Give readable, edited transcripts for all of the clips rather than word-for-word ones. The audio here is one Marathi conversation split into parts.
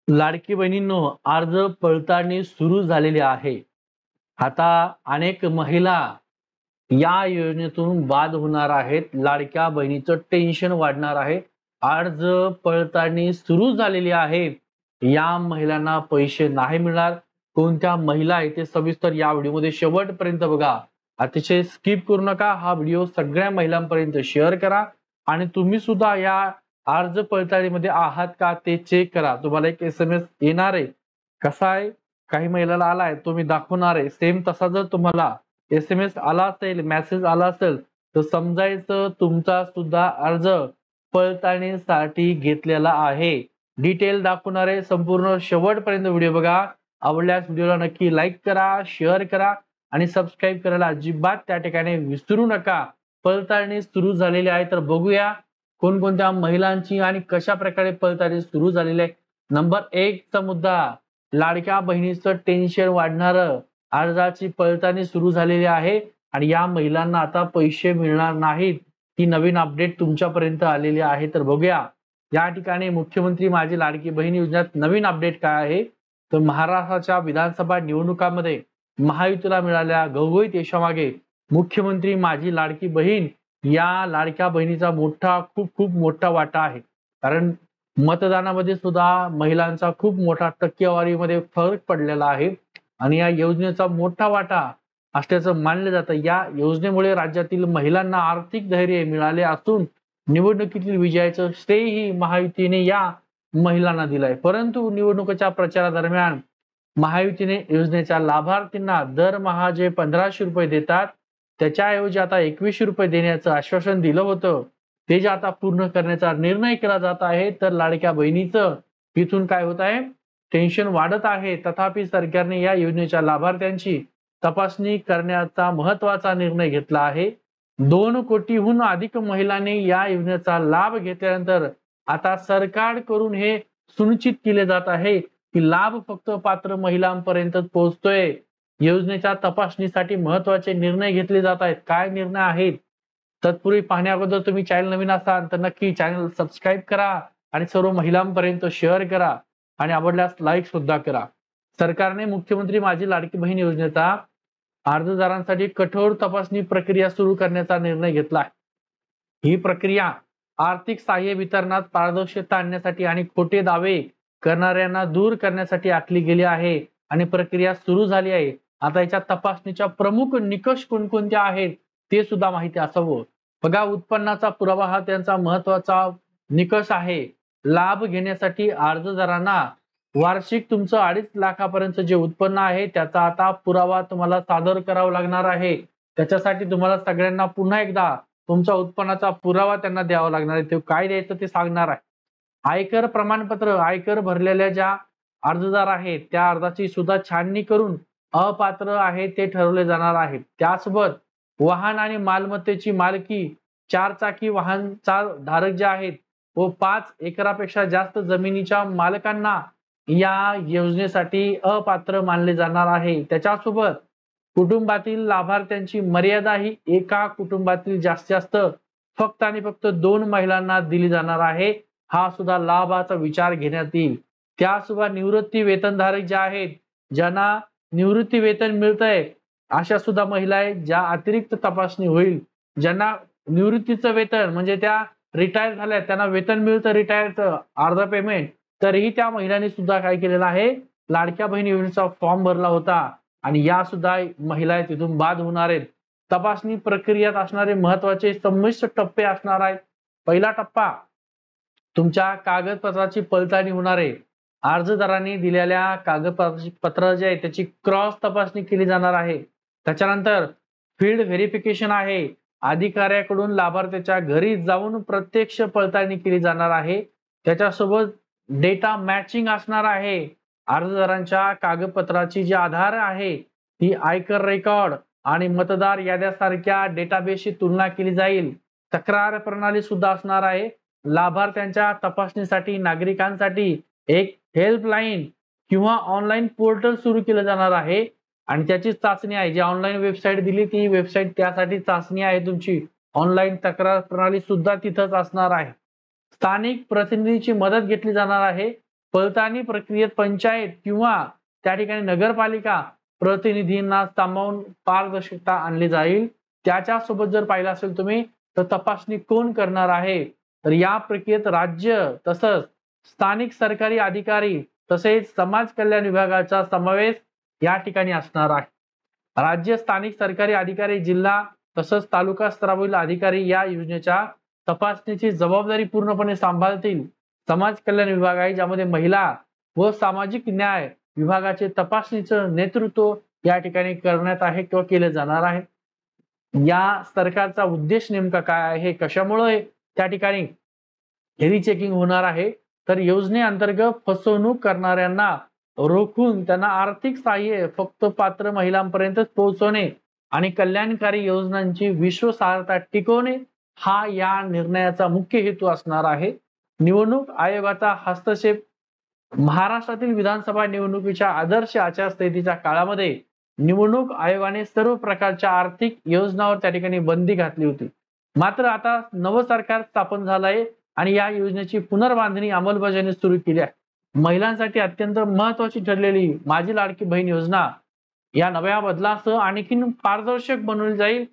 लाडकी बहिणींनो, अर्ज पडताळणी सुरू झालेली आहे. आता अनेक महिला या योजनेतून बाद होणार आहेत. लाडक्या बहिणीचं टेन्शन वाढणार आहे. अर्ज पडताळणी सुरू झालेली आहे. या महिलांना पैसे नाही मिळणार. कोणत्या महिला आहे ते सविस्तर या व्हिडिओमध्ये शेवटपर्यंत बघा. अतिशय स्किप करू नका. हा व्हिडिओ सगळ्या महिलांपर्यंत शेअर करा आणि तुम्ही सुद्धा या अर्ज पडताळणीमध्ये आहात का ते चेक करा. तुम्हाला एक SMS येणार आहे. कसा आहे? काही महिलाला आलाय तो मी दाखवणार आहे. सेम तसा जर तुम्हाला SMS आला असेल, मेसेज आला असेल तर समजायचं तुमचा सुद्धा अर्ज पडताळणीसाठी घेतलेला आहे. डिटेल दाखवणार आहे. संपूर्ण शेवटपर्यंत व्हिडिओ बघा. आवडल्यास व्हिडिओला नक्की लाईक करा, शेअर करा आणि सबस्क्राईब करायला अजिबात त्या ठिकाणी विसरू नका. पडताळणी सुरू झालेली आहे तर बघूया कोणकोणत्या महिलांची आणि कशा प्रकारे पडताळणी सुरू झालेली आहे. नंबर 1 चा मुद्दा, लाडक्या बहिणीचं टेन्शन वाढणारं. अर्जाची पडताळणी सुरू झालेली आहे आणि या महिलांना आता पैसे मिळणार नाहीत. ही नवीन अपडेट तुमच्यापर्यंत आलेली आहे तर बघूया. या ठिकाणी मुख्यमंत्री माझी लाडकी बहीण योजनेत नवीन अपडेट काय आहे तर महाराष्ट्राच्या विधानसभा निवडणुकांमध्ये महायुतीला मिळालेल्या घवघवीत यशामागे मुख्यमंत्री माझी लाडकी बहीण या लाडक्या बहिणीचा खूप खूप मोठा वाटा आहे. कारण मतदानामध्ये सुद्धा महिलांचा खूप मोठा टक्केवारीमध्ये फरक पडलेला आहे आणि या योजनेचा मोठा वाटा असल्याचं मानलं जातं. या योजनेमुळे राज्यातील महिलांना आर्थिक धैर्य मिळाले असून निवडणुकीतील विजयाचं श्रेयही महायुतीने या महिलांना दिलंय. परंतु निवडणुकीच्या प्रचारादरम्यान महायुतीने योजनेच्या लाभार्थींना दरमहा जे 1500 रुपये देतात त्याच्याऐवजी आता 2100 रुपये देण्याचं आश्वासन दिलं होतं. ते जे आता पूर्ण करण्याचा निर्णय केला जात आहे तर लाडक्या बहिणीचं इथून काय होत आहे, टेन्शन वाढत आहे. तथापि सरकारने या योजनेच्या लाभार्थ्यांची तपासणी करण्याचा महत्वाचा निर्णय घेतला आहे. 2 कोटीहून अधिक महिलांनी या योजनेचा लाभ घेतल्यानंतर आता सरकारकडून हे सुनिश्चित केले जात आहे की लाभ फक्त पात्र महिलांपर्यंत पोहोचतोय. योजनेच्या तपासणीसाठी महत्वाचे निर्णय घेतले जात आहेत. काय निर्णय आहेत? तत्पूर्वी पाहण्या अगोदर तुम्ही चॅनल नवीन असाल तर नक्की चॅनल सबस्क्राईब करा आणि सर्व महिलांपर्यंत शेअर करा आणि आवडल्यास लाईक सुद्धा करा. सरकारने मुख्यमंत्री माझी लाडकी बहीण योजनेचा अर्जदारांसाठी कठोर तपासणी प्रक्रिया सुरू करण्याचा निर्णय घेतला आहे. ही प्रक्रिया आर्थिक सहाय्य वितरणात पारदर्शकता आणण्यासाठी आणि खोटे दावे करणाऱ्यांना दूर करण्यासाठी आखली गेली आहे आणि प्रक्रिया सुरू झाली आहे. आता याच्या तपासणीच्या प्रमुख निकष कोणकोणते आहेत ते सुद्धा माहिती असावं. बघा, उत्पन्नाचा पुरावा हा त्यांचा महत्वाचा निकष आहे. लाभ घेण्यासाठी अर्जदारांना वार्षिक तुमचं 2.5 लाखापर्यंत जे उत्पन्न आहे त्याचा आता पुरावा तुम्हाला सादर करावा लागणार आहे. त्याच्यासाठी तुम्हाला सगळ्यांना पुन्हा एकदा तुमचा उत्पन्नाचा पुरावा त्यांना द्यावा लागणार आहे. ते काय द्यायचं ते सांगणार आहे. आयकर प्रमाणपत्र, आयकर भरलेल्या ज्या अर्जदार आहेत त्या अर्जाची सुद्धा छाननी करून अपात्र आहे ते ठरवले जाणार आहे. त्यासोबत वाहन आणि मालमत्तेची मालकी 4 चाकी वाहनचा धारक जे आहेत व 5 एकरापेक्षा जास्त जमिनीच्या मालकांना या योजनेसाठी अपात्र मानले जाणार आहे. त्याच्यासोबत कुटुंबातील लाभार्थ्यांची मर्यादा ही एका कुटुंबातील जास्तीत जास्त फक्त आणि फक्त 2 महिलांना दिली जाणार आहे. हा सुद्धा लाभाचा विचार घेण्यात येईल. त्यासोबत निवृत्ती वेतनधारक ज्या आहेत, ज्यांना निवृत्ती वेतन मिळतंय अशा सुद्धा महिला आहेत ज्या अतिरिक्त तपासणी होईल. ज्यांना निवृत्तीचं वेतन म्हणजे त्या रिटायर झाल्या त्यांना वेतन मिळतं रिटायरचं अर्धा पेमेंट, तरीही त्या महिलांनी सुद्धा काय केलेलं आहे, लाडक्या बहीण योजनेचा फॉर्म भरला होता आणि या सुद्धा महिला तिथून बाद होणार आहेत. तपासणी प्रक्रियेत असणारे महत्वाचे संमिश्र टप्पे असणार आहेत. पहिला टप्पा, तुमच्या कागदपत्राची पडताळणी होणार आहे. अर्जदारांनी दिलेल्या कागदपत्राची पत्र जे आहे त्याची क्रॉस तपासणी केली जाणार आहे. त्याच्यानंतर फील्ड व्हेरिफिकेशन आहे. अधिकाऱ्याकडून लाभार्थ्याच्या घरी जाऊन प्रत्यक्ष पडताळणी केली जाणार आहे. त्याच्यासोबत डेटा मॅचिंग असणार आहे. अर्जदारांच्या कागदपत्राची जी आधार आहे ती आयकर रेकॉर्ड आणि मतदार याद्यासारख्या डेटाबेसशी तुलना केली जाईल. तक्रार प्रणाली सुद्धा असणार आहे. लाभार्थ्यांच्या तपासणीसाठी नागरिकांसाठी एक हेल्पलाईन किंवा ऑनलाईन पोर्टल सुरू केलं जाणार आहे आणि त्याची चाचणी आहे. जी ऑनलाईन वेबसाईट दिली ती वेबसाईट त्यासाठी चाचणी आहे तुमची. ऑनलाईन तक्रार प्रणाली सुद्धा तिथंच असणार आहे. स्थानिक प्रतिनिधीची मदत घेतली जाणार आहे. पडताळणी प्रक्रियेत पंचायत किंवा त्या ठिकाणी नगरपालिका प्रतिनिधींना सामावून पारदर्शकता आणली जाईल. त्याच्यासोबत जर पाहिलं असेल तुम्ही तर तपासणी कोण करणार आहे, तर या प्रक्रियेत राज्य तसंच स्थानिक सरकारी अधिकारी तसेच समाज कल्याण विभागाचा समावेश या ठिकाणी असणार आहे. राज्य स्थानिक सरकारी अधिकारी जिल्हा तसंच तालुका स्तरावरील अधिकारी या योजनेच्या तपासणीची जबाबदारी पूर्णपणे सांभाळतील. समाज कल्याण विभाग आहे ज्यामध्ये महिला व सामाजिक न्याय विभागाचे तपासणीचं नेतृत्व या ठिकाणी करण्यात आहे किंवा केले जाणार आहे. या सरकारचा उद्देश नेमका काय आहे, कशामुळे त्या ठिकाणी रिचेकिंग होणार आहे, तर योजनेअंतर्गत फसवणूक करणाऱ्यांना रोखून त्यांना आर्थिक सहाय्य फक्त पात्र महिलांपर्यंतच पोहोचवणे आणि कल्याणकारी योजनांची विश्वासार्हता टिकवणे हा या निर्णयाचा मुख्य हेतू असणार आहे. निवडणूक आयोगाचा हस्तक्षेप. महाराष्ट्रातील विधानसभा निवडणुकीच्या आदर्श आचारसंहितेच्या काळामध्ये निवडणूक आयोगाने सर्व प्रकारच्या आर्थिक योजनांवर त्या ठिकाणी बंदी घातली होती. मात्र आता नवं सरकार स्थापन झालं आहे आणि या योजनेची पुनर्बांधणी अंमलबजावणी सुरू केली आहे. महिलांसाठी अत्यंत महत्वाची ठरलेली माझी लाडकी बहीण योजना या नव्या बदलासह आणखीन पारदर्शक बनवली जाईल.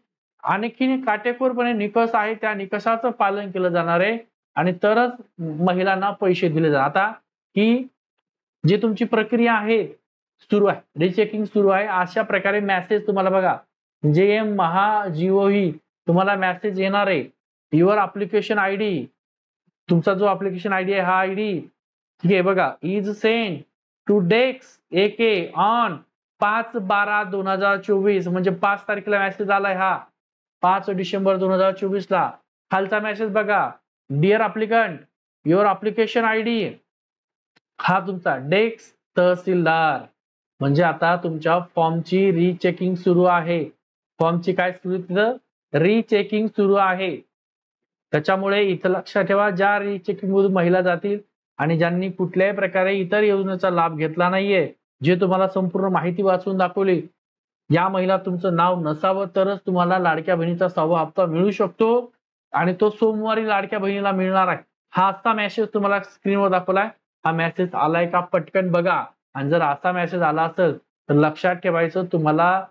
आणखीन काटेकोरपणे निकष आहे त्या निकषाचं पालन केलं जाणार आहे आणि तरच महिलांना पैसे दिले जाणार. आता ही जी तुमची प्रक्रिया आहे सुरू आहे, रिचेकिंग सुरू आहे. अशा प्रकारे मेसेज तुम्हाला बघा JM महाजीओही तुम्हाला मेसेज येणार आहे. युअर ऍप्लिकेशन आयडी, तुमचा जो ऍप्लिकेशन आयडी आहे हा आयडी ठीक आहे बघा, is send to desk AK on 5/12/2024 म्हणजे 5 तारखेला मेसेज आलाय हा 5 डिसेंबर 2024 ला. खालचा मेसेज बघा, dear applicant your application ID, हा तुमचा डेस्क तहसीलदार. म्हणजे आता तुमच्या फॉर्मची रिचेकिंग सुरू आहे. फॉर्मची काय सुरू तिथं रिचेकिंग सुरू आहे. त्याच्यामुळे इथं लक्षात ठेवा, ज्या रिचेकिंग मधून महिला जातील आणि ज्यांनी कुठल्याही प्रकारे इतर योजनेचा लाभ घेतला नाहीये, जे तुम्हाला संपूर्ण माहिती वाचून दाखवली, या महिला तुमचं नाव नसावं तरच तुम्हाला लाडक्या बहिणीचा 6वा हप्ता मिळू शकतो आणि तो सोमवारी लाडक्या बहिणीला मिळणार आहे. हा असा मेसेज तुम्हाला स्क्रीनवर दाखवलाय. हा मेसेज आलाय का पटकन बघा आणि जर असा मेसेज आला असेल तर लक्षात ठेवायचं तुम्हाला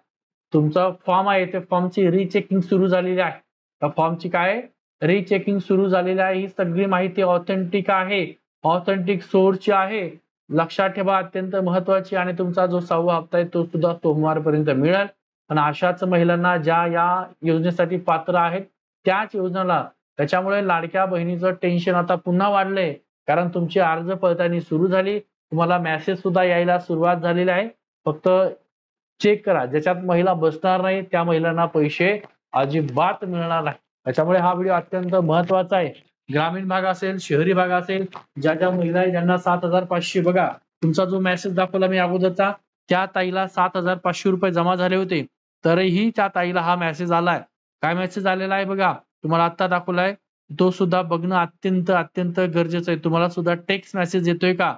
तुमचा फॉर्म आहे ते फॉर्मची रिचेकिंग सुरू झालेली आहे. त्या फॉर्मची काय रिचेकिंग सुरू झालेली आहे. ही सगळी माहिती ऑथेंटिक आहे, ऑथेंटिक सोर्सची आहे. लक्षात ठेवा, अत्यंत महत्वाची. आणि तुमचा जो 6वा हप्ता आहे तो सुद्धा सोमवारपर्यंत मिळेल. पण अशाच महिलांना ज्या या योजनेसाठी पात्र आहेत त्याच योजनेला, त्याच्यामुळे लाडक्या बहिणीचं टेन्शन आता पुन्हा वाढलंय कारण तुमची अर्ज पडताळणी सुरू झाली. तुम्हाला मेसेज सुद्धा यायला सुरुवात झालेली आहे. फक्त चेक करा, ज्याच्यात महिला बसणार नाही त्या महिलांना पैसे अजिबात मिळणार नाही. त्याच्यामुळे हा व्हिडिओ अत्यंत महत्वाचा आहे. ग्रामीण भाग असेल, शहरी भाग असेल, ज्या ज्या महिला आहे ज्यांना 7,500 बघा, तुमचा जो मेसेज दाखवला मी अगोदरचा त्या ताईला 7,500 रुपये जमा झाले होते, तरीही त्या ताईला हा मेसेज आलाय. काय मेसेज आलेला आहे बघा, तुम्हाला आता दाखवलाय, तो सुद्धा बघणं अत्यंत अत्यंत गरजेचं आहे. तुम्हाला सुद्धा टेक्स्ट मेसेज येतोय का?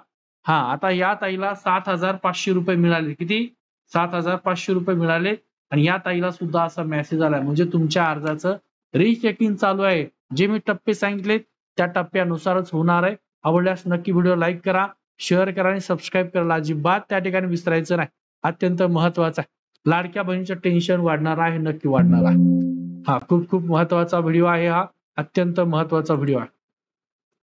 हा, आता या ताईला 7,500 रुपये मिळाले. किती? 7,500 रुपये मिळाले आणि या ताईला सुद्धा असा मेसेज आलाय. म्हणजे तुमच्या अर्जाचं रिचेकिंग चालू आहे. जे मी टप्पे सांगितले त्या टप्प्यानुसारच होणार आहे. आवडल्यास नक्की व्हिडिओ लाईक करा, शेअर करा आणि सबस्क्राईब करायला अजिबात त्या ठिकाणी विसरायचं नाही. अत्यंत महत्वाचं आहे. लाडक्या बहिणीचं टेन्शन वाढणार आहे, नक्की वाढणार आहे. हा खूप खूप महत्वाचा व्हिडिओ आहे. हा अत्यंत महत्वाचा व्हिडिओ आहे.